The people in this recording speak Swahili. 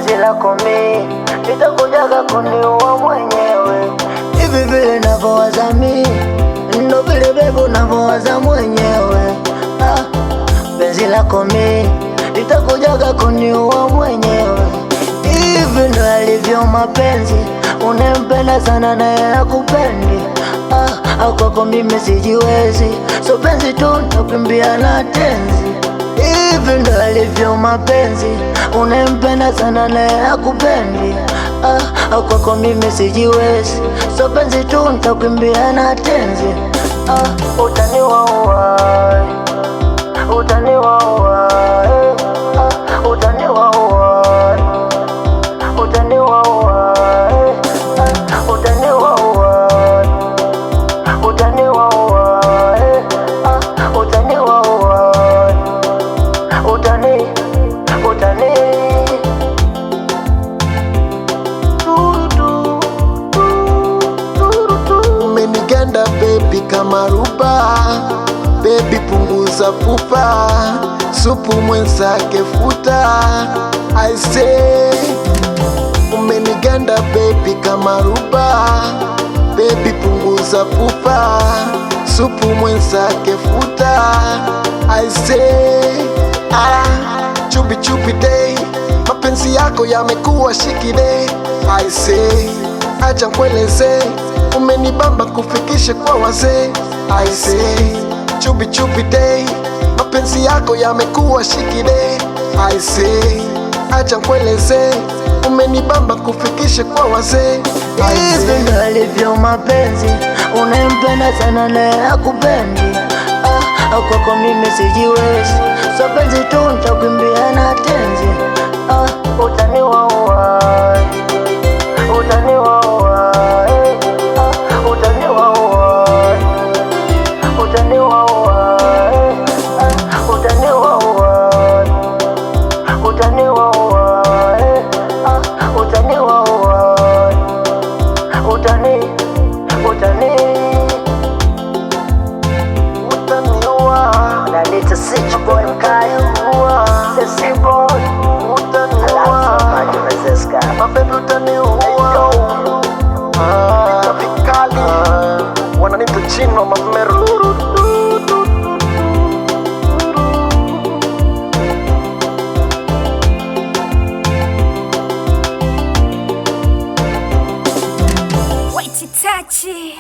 penzi lako mimi litakujaga kuniua mwenyewe. Hivi vile navyowaza mimi ndo vile bebe unavyowaza mwenyewe. Penzi lako mimi litakujaga kuniua mwenyewe. Hivi ndo alivyo mapenzi, unempenda sana naye hakupendi. Kwako mimi sijiwezi, so penzi tu nakimbia na tenzi. Hivi ndo alivyo mapenzi, unempenda sana naye hakupendi. Kwako mimi sijiwezi, so penzi tu nitakimbia na tenzi. Utaniwaua, utaniwaua, utaniwaua, utaniwaua, utaniwaua, utaniwaua, utaniwaua, utani. Umeniganda baby kama ruba, baby punguza pupa, supu mwenzake futa. I say umeniganda baby kama ruba, baby punguza pupa, supu mwenzake futa. I say chubi chubi day, mapenzi yako yamekuwa shikide. I say acha nkueleze, umenibamba kufikishe kwa wazee. I say chubi chubi day, mapenzi yako yamekuwa shikide. I say acha nkueleze, umenibamba kufikishe kwa wazee. Hivi ndo alivyo mapenzi, unempenda sana naye hakupendi. Kwako mimi sijiwezi, so penzi tu nitakimbia na tenzi. Utaniwaua, utaniwaua, utaniwaua, utaniwaua, utaniwaua, utaniwaua, utaniwaua, utani. Naleta Sitch Boy Mkayo, Sexy Boy, mabebi utaniua. Vikali wananita Chino Mameru. Whitey Touchy.